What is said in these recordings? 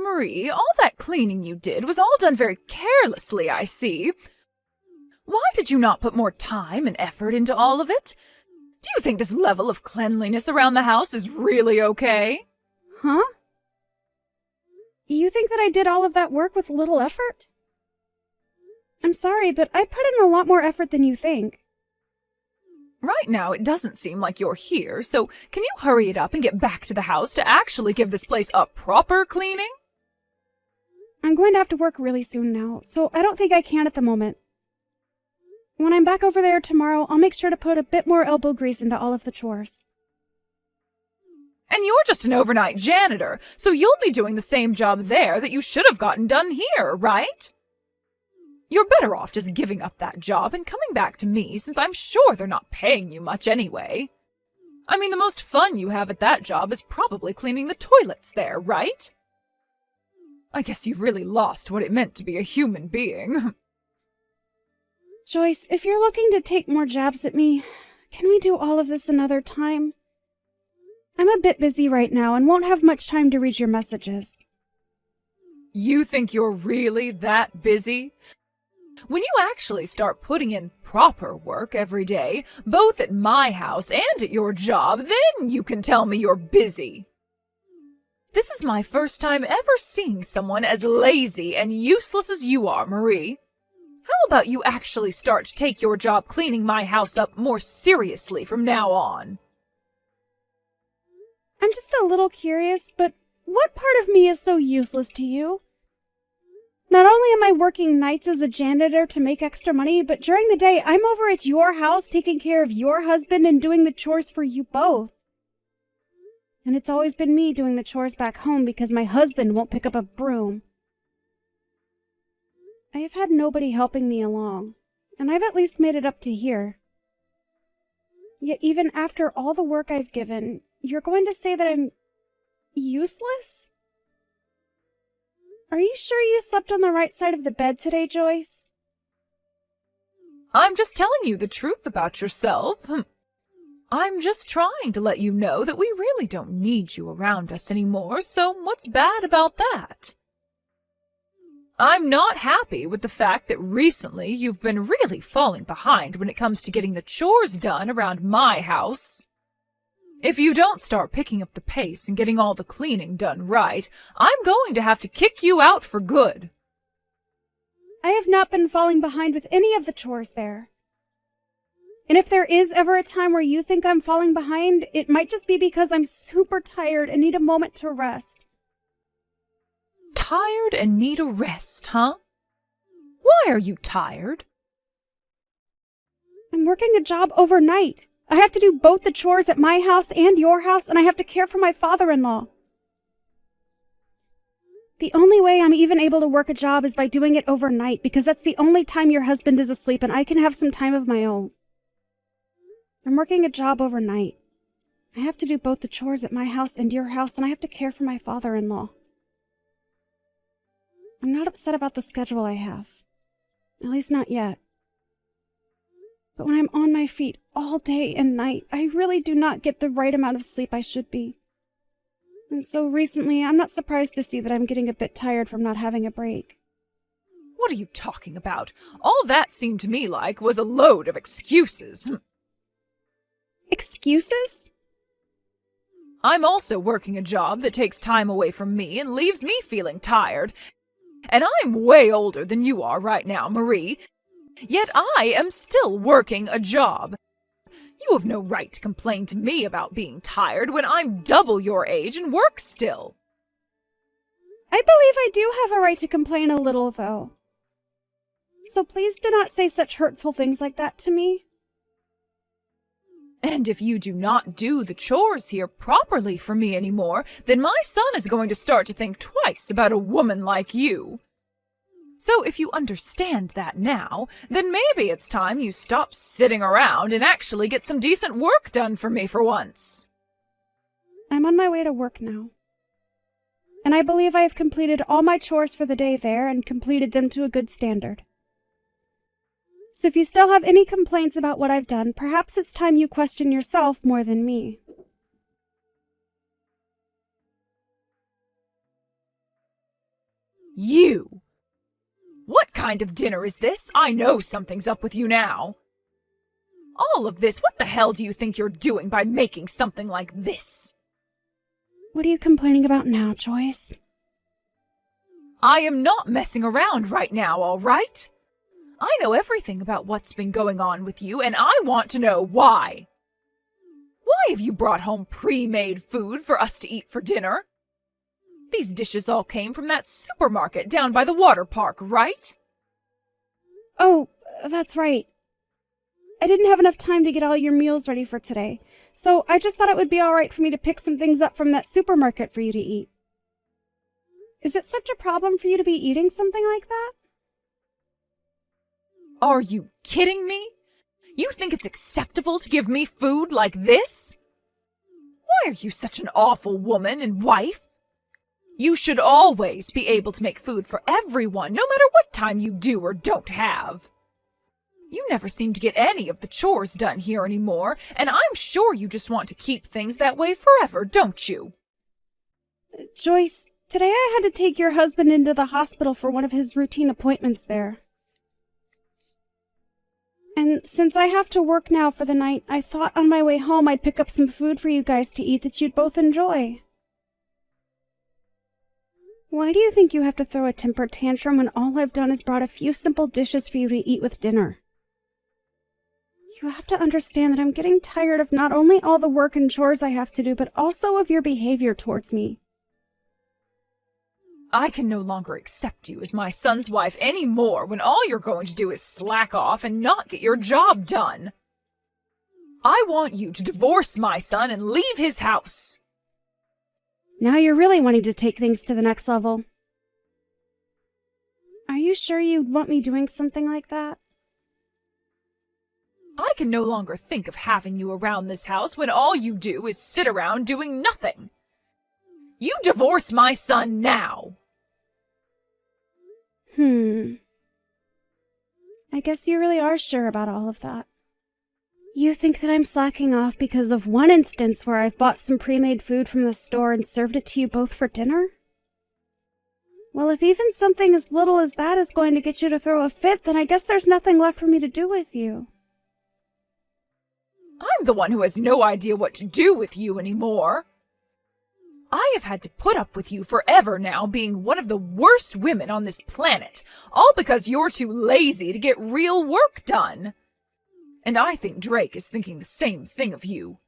Marie, all that cleaning you did was all done very carelessly, I see. Why did you not put more time and effort into all of it? Do you think this level of cleanliness around the house is really okay? Huh? You think that I did all of that work with little effort? I'm sorry, but I put in a lot more effort than you think. Right now, it doesn't seem like you're here, so can you hurry it up and get back to the house to actually give this place a proper cleaning? I'm going to have to work really soon now, so I don't think I can at the moment. When I'm back over there tomorrow, I'll make sure to put a bit more elbow grease into all of the chores. And you're just an overnight janitor, so you'll be doing the same job there that you should have gotten done here, right? You're better off just giving up that job and coming back to me, since I'm sure they're not paying you much anyway. I mean, the most fun you have at that job is probably cleaning the toilets there, right? I guess you've really lost what it meant to be a human being. Joyce, if you're looking to take more jabs at me, can we do all of this another time? I'm a bit busy right now and won't have much time to read your messages. You think you're really that busy? When you actually start putting in proper work every day, both at my house and at your job, then you can tell me you're busy. This is my first time ever seeing someone as lazy and useless as you are, Marie. How about you actually start to take your job cleaning my house up more seriously from now on? I'm just a little curious, but what part of me is so useless to you? Not only am I working nights as a janitor to make extra money, but during the day I'm over at your house taking care of your husband and doing the chores for you both. And it's always been me doing the chores back home because my husband won't pick up a broom. I have had nobody helping me along, and I've at least made it up to here. Yet even after all the work I've given, you're going to say that I'm useless? Are you sure you slept on the right side of the bed today, Joyce? I'm just telling you the truth about yourself. I'm just trying to let you know that we really don't need you around us anymore, so what's bad about that? I'm not happy with the fact that recently you've been really falling behind when it comes to getting the chores done around my house. If you don't start picking up the pace and getting all the cleaning done right, I'm going to have to kick you out for good. I have not been falling behind with any of the chores there. And if there is ever a time where you think I'm falling behind, it might just be because I'm super tired and need a moment to rest. Tired and need a rest, huh? Why are you tired? I'm working a job overnight. I have to do both the chores at my house and your house, and I have to care for my father-in-law. The only way I'm even able to work a job is by doing it overnight, because that's the only time your husband is asleep and I can have some time of my own. I'm working a job overnight. I have to do both the chores at my house and your house, and I have to care for my father-in-law. I'm not upset about the schedule I have. At least not yet. But when I'm on my feet all day and night, I really do not get the right amount of sleep I should be. And so recently, I'm not surprised to see that I'm getting a bit tired from not having a break. What are you talking about? All that seemed to me like was a load of excuses. Excuses? I'm also working a job that takes time away from me and leaves me feeling tired. And I'm way older than you are right now, Marie. Yet I am still working a job. You have no right to complain to me about being tired when I'm double your age and work still. I believe I do have a right to complain a little, though. So please do not say such hurtful things like that to me. And if you do not do the chores here properly for me anymore, then my son is going to start to think twice about a woman like you. So if you understand that now, then maybe it's time you stop sitting around and actually get some decent work done for me for once. I'm on my way to work now. And I believe I have completed all my chores for the day there and completed them to a good standard. So if you still have any complaints about what I've done, perhaps it's time you question yourself more than me. You! What kind of dinner is this? I know something's up with you now. All of this, what the hell do you think you're doing by making something like this? What are you complaining about now, Joyce? I am not messing around right now, all right? I know everything about what's been going on with you, and I want to know why. Why have you brought home pre-made food for us to eat for dinner? These dishes all came from that supermarket down by the water park, right? Oh, that's right. I didn't have enough time to get all your meals ready for today, so I just thought it would be all right for me to pick some things up from that supermarket for you to eat. Is it such a problem for you to be eating something like that? Are you kidding me? You think it's acceptable to give me food like this? Why are you such an awful woman and wife? You should always be able to make food for everyone, no matter what time you do or don't have. You never seem to get any of the chores done here anymore, and I'm sure you just want to keep things that way forever, don't you? Joyce, today I had to take your husband into the hospital for one of his routine appointments there. And since I have to work now for the night, I thought on my way home I'd pick up some food for you guys to eat that you'd both enjoy. Why do you think you have to throw a temper tantrum when all I've done is brought a few simple dishes for you to eat with dinner? You have to understand that I'm getting tired of not only all the work and chores I have to do, but also of your behavior towards me. I can no longer accept you as my son's wife anymore when all you're going to do is slack off and not get your job done. I want you to divorce my son and leave his house. Now you're really wanting to take things to the next level. Are you sure you'd want me doing something like that? I can no longer think of having you around this house when all you do is sit around doing nothing. You divorce my son now. I guess you really are sure about all of that. You think that I'm slacking off because of one instance where I've bought some pre-made food from the store and served it to you both for dinner? Well, if even something as little as that is going to get you to throw a fit, then I guess there's nothing left for me to do with you. I'm the one who has no idea what to do with you anymore. I have had to put up with you forever now, being one of the worst women on this planet, all because you're too lazy to get real work done. And I think Drake is thinking the same thing of you.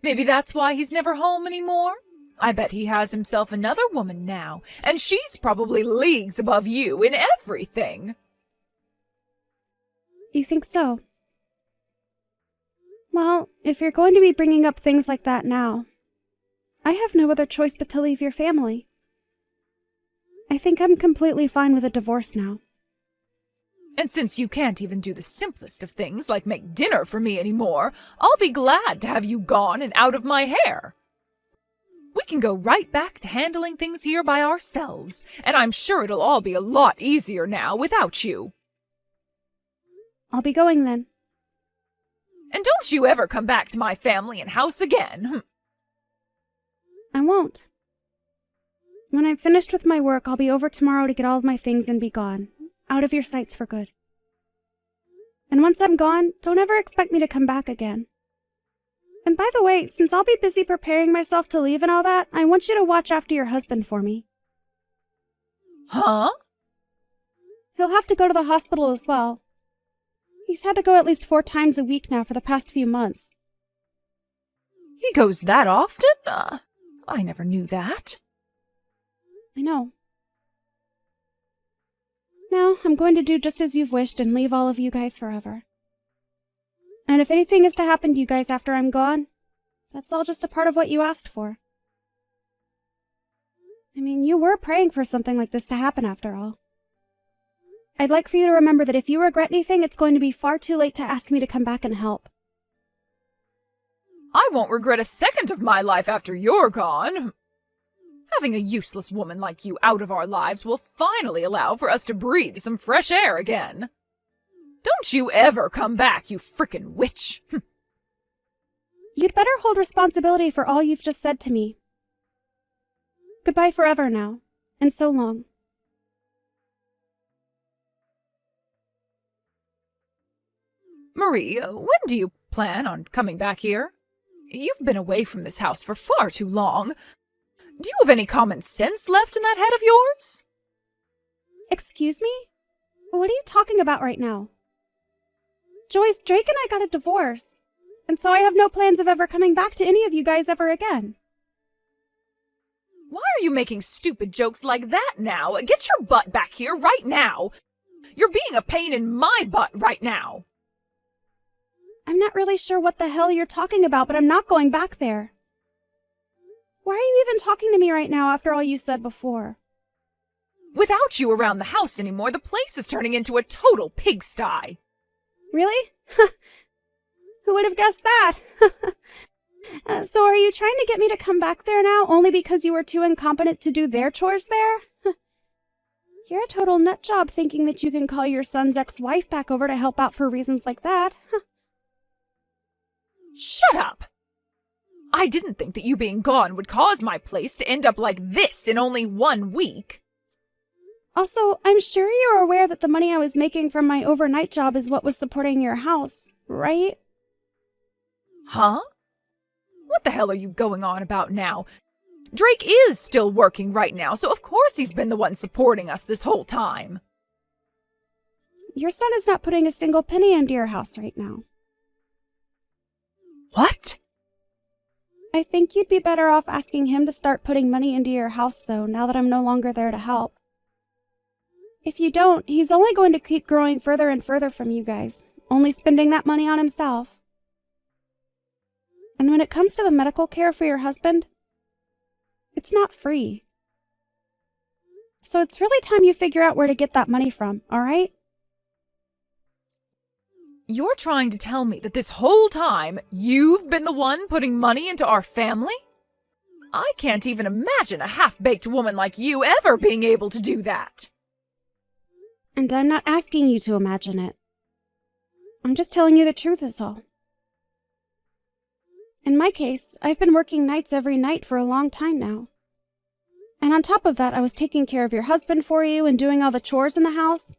Maybe that's why he's never home anymore. I bet he has himself another woman now, and she's probably leagues above you in everything. You think so? Well, if you're going to be bringing up things like that now, I have no other choice but to leave your family. I think I'm completely fine with a divorce now. And since you can't even do the simplest of things like make dinner for me anymore, I'll be glad to have you gone and out of my hair. We can go right back to handling things here by ourselves, and I'm sure it'll all be a lot easier now without you. I'll be going then. And don't you ever come back to my family and house again. I won't. When I'm finished with my work, I'll be over tomorrow to get all of my things and be gone. Out of your sights for good. And once I'm gone, don't ever expect me to come back again. And by the way, since I'll be busy preparing myself to leave and all that, I want you to watch after your husband for me. Huh? He'll have to go to the hospital as well. He's had to go at least 4 times a week now for the past few months. He goes that often? I never knew that. I know. Now, I'm going to do just as you've wished and leave all of you guys forever. And if anything is to happen to you guys after I'm gone, that's all just a part of what you asked for. I mean, you were praying for something like this to happen after all. I'd like for you to remember that if you regret anything, it's going to be far too late to ask me to come back and help. I won't regret a second of my life after you're gone. Having a useless woman like you out of our lives will finally allow for us to breathe some fresh air again. Don't you ever come back, you frickin' witch. You'd better hold responsibility for all you've just said to me. Goodbye forever now, and so long. Marie, when do you plan on coming back here? You've been away from this house for far too long. Do you have any common sense left in that head of yours? Excuse me? What are you talking about right now? Joyce, Drake and I got a divorce, and so I have no plans of ever coming back to any of you guys ever again. Why are you making stupid jokes like that now? Get your butt back here right now. You're being a pain in my butt right now. I'm not really sure what the hell you're talking about, but I'm not going back there. Why are you even talking to me right now after all you said before? Without you around the house anymore, the place is turning into a total pigsty. Really? Who would have guessed that? So are you trying to get me to come back there now only because you were too incompetent to do their chores there? You're a total nut job thinking that you can call your son's ex-wife back over to help out for reasons like that. Shut up! I didn't think that you being gone would cause my place to end up like this in only 1 week. Also, I'm sure you're aware that the money I was making from my overnight job is what was supporting your house, right? Huh? What the hell are you going on about now? Drake is still working right now, so of course he's been the one supporting us this whole time. Your son is not putting a single penny into your house right now. What? I think you'd be better off asking him to start putting money into your house, though, now that I'm no longer there to help. If you don't, he's only going to keep growing further and further from you guys, only spending that money on himself. And when it comes to the medical care for your husband, it's not free. So it's really time you figure out where to get that money from, all right? You're trying to tell me that this whole time you've been the one putting money into our family? I can't even imagine a half-baked woman like you ever being able to do that. And I'm not asking you to imagine it. I'm just telling you the truth is all. In my case, I've been working nights every night for a long time now. And on top of that, I was taking care of your husband for you and doing all the chores in the house.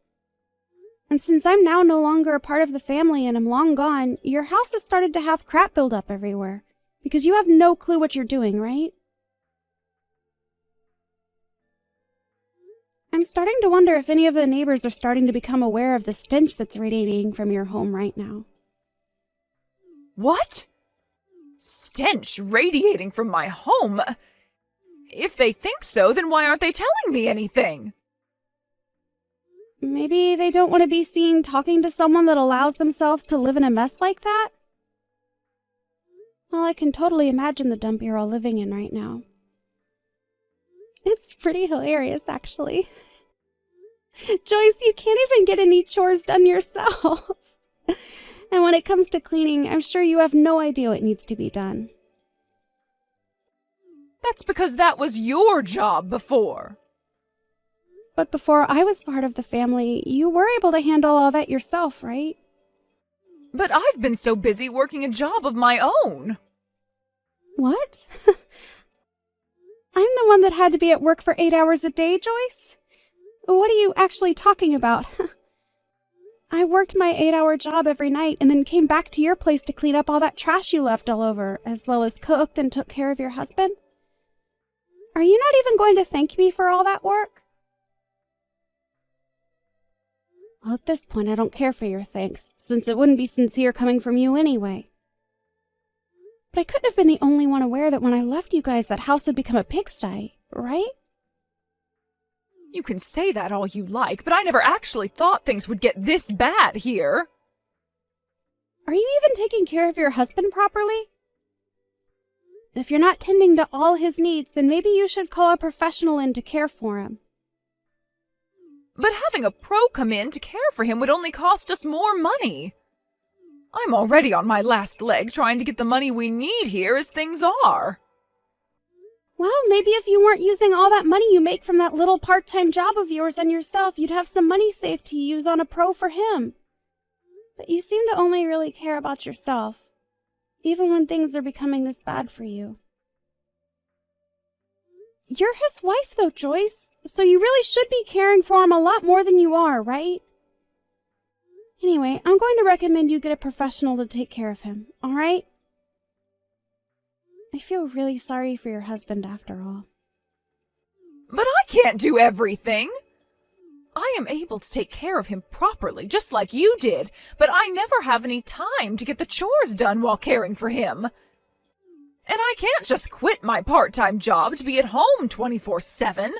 And since I'm now no longer a part of the family and I'm long gone, your house has started to have crap build up everywhere. Because you have no clue what you're doing, right? I'm starting to wonder if any of the neighbors are starting to become aware of the stench that's radiating from your home right now. What? Stench radiating from my home? If they think so, then why aren't they telling me anything? Maybe they don't want to be seen talking to someone that allows themselves to live in a mess like that? Well, I can totally imagine the dump you're all living in right now. It's pretty hilarious, actually. Joyce, you can't even get any chores done yourself. And when it comes to cleaning, I'm sure you have no idea what needs to be done. That's because that was your job before. But before I was part of the family, you were able to handle all that yourself, right? But I've been so busy working a job of my own. What? I'm the one that had to be at work for 8 hours a day, Joyce? What are you actually talking about? I worked my 8-hour job every night and then came back to your place to clean up all that trash you left all over, as well as cooked and took care of your husband. Are you not even going to thank me for all that work? Well, at this point, I don't care for your thanks, since it wouldn't be sincere coming from you anyway. But I couldn't have been the only one aware that when I left you guys, that house would become a pigsty, right? You can say that all you like, but I never actually thought things would get this bad here. Are you even taking care of your husband properly? If you're not tending to all his needs, then maybe you should call a professional in to care for him. But having a pro come in to care for him would only cost us more money. I'm already on my last leg trying to get the money we need here as things are. Well, maybe if you weren't using all that money you make from that little part-time job of yours on yourself, you'd have some money saved to use on a pro for him. But you seem to only really care about yourself, even when things are becoming this bad for you. You're his wife, though, Joyce, so you really should be caring for him a lot more than you are, right? Anyway, I'm going to recommend you get a professional to take care of him, all right? I feel really sorry for your husband after all. But I can't do everything. I am able to take care of him properly, just like you did, but I never have any time to get the chores done while caring for him. And I can't just quit my part-time job to be at home 24/7.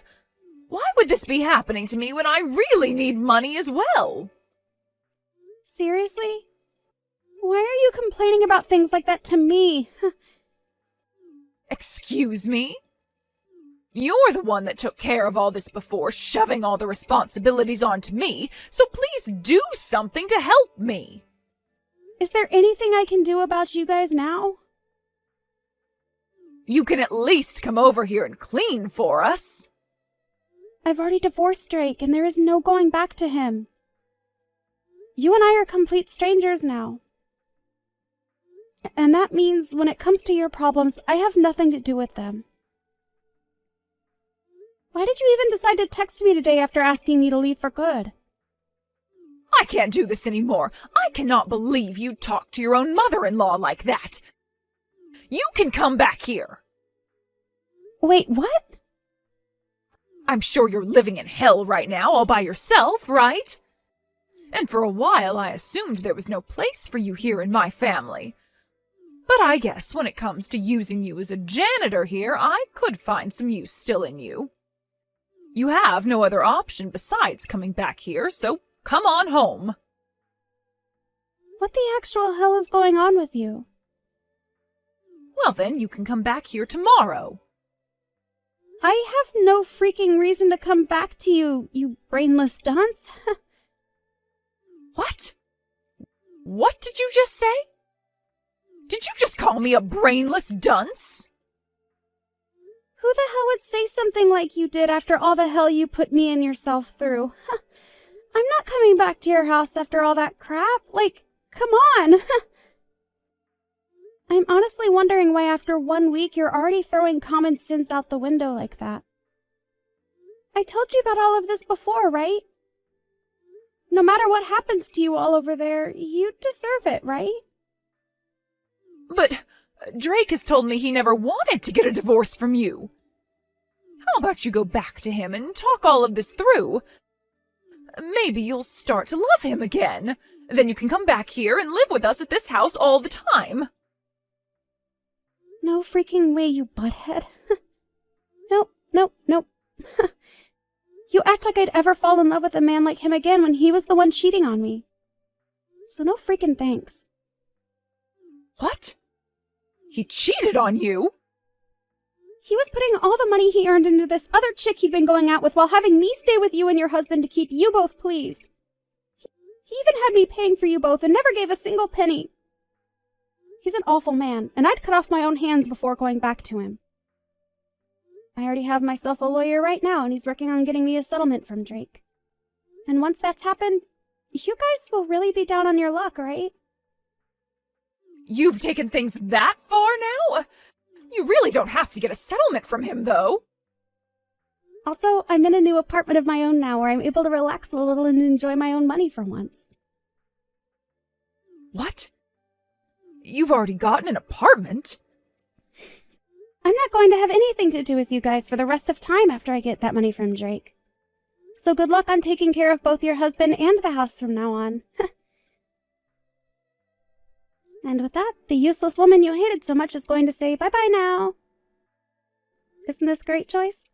Why would this be happening to me when I really need money as well? Seriously? Why are you complaining about things like that to me? Excuse me? You're the one that took care of all this before, shoving all the responsibilities onto me, so please do something to help me. Is there anything I can do about you guys now? You can at least come over here and clean for us. I've already divorced Drake, and there is no going back to him. You and I are complete strangers now. And that means when it comes to your problems, I have nothing to do with them. Why did you even decide to text me today after asking me to leave for good? I can't do this anymore. I cannot believe you talked to your own mother-in-law like that. You can come back here. Wait, what? I'm sure you're living in hell right now all by yourself, right? And for a while I assumed there was no place for you here in my family. But I guess when it comes to using you as a janitor here, I could find some use still in you. You have no other option besides coming back here, so come on home. What the actual hell is going on with you? Well then, you can come back here tomorrow. I have no freaking reason to come back to you, you brainless dunce. What? What did you just say? Did you just call me a brainless dunce? Who the hell would say something like you did after all the hell you put me and yourself through? I'm not coming back to your house after all that crap. Like, come on. I'm honestly wondering why after 1 week you're already throwing common sense out the window like that. I told you about all of this before, right? No matter what happens to you all over there, you deserve it, right? But Drake has told me he never wanted to get a divorce from you. How about you go back to him and talk all of this through? Maybe you'll start to love him again. Then you can come back here and live with us at this house all the time. No freaking way, you butthead. Nope, nope, nope. You act like I'd ever fall in love with a man like him again when he was the one cheating on me. So no freaking thanks. What? He cheated on you? He was putting all the money he earned into this other chick he'd been going out with while having me stay with you and your husband to keep you both pleased. He even had me paying for you both and never gave a single penny. He's an awful man, and I'd cut off my own hands before going back to him. I already have myself a lawyer right now, and he's working on getting me a settlement from Drake. And once that's happened, you guys will really be down on your luck, right? You've taken things that far now? You really don't have to get a settlement from him, though. Also, I'm in a new apartment of my own now where I'm able to relax a little and enjoy my own money for once. What? You've already gotten an apartment? I'm not going to have anything to do with you guys for the rest of time after I get that money from Drake. So good luck on taking care of both your husband and the house from now on. And with that, the useless woman you hated so much is going to say bye-bye now. Isn't this great, Joyce?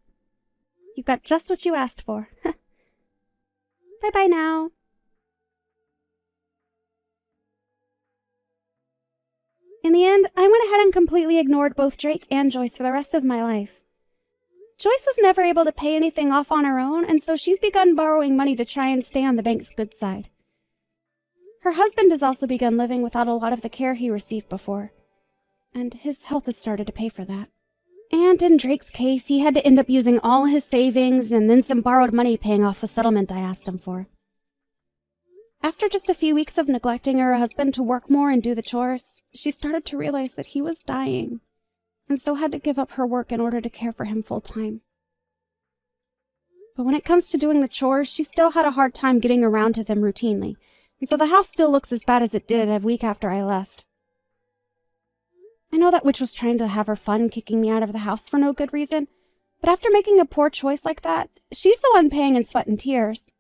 You got just what you asked for. Bye-bye now. In the end, I went ahead and completely ignored both Drake and Joyce for the rest of my life. Joyce was never able to pay anything off on her own, and so she's begun borrowing money to try and stay on the bank's good side. Her husband has also begun living without a lot of the care he received before, and his health has started to pay for that. And in Drake's case, he had to end up using all his savings and then some borrowed money paying off the settlement I asked him for. After just a few weeks of neglecting her husband to work more and do the chores, she started to realize that he was dying, and so had to give up her work in order to care for him full-time. But when it comes to doing the chores, she still had a hard time getting around to them routinely, And so the house still looks as bad as it did a week after I left. I know that witch was trying to have her fun kicking me out of the house for no good reason, but after making a poor choice like that, she's the one paying in sweat and tears.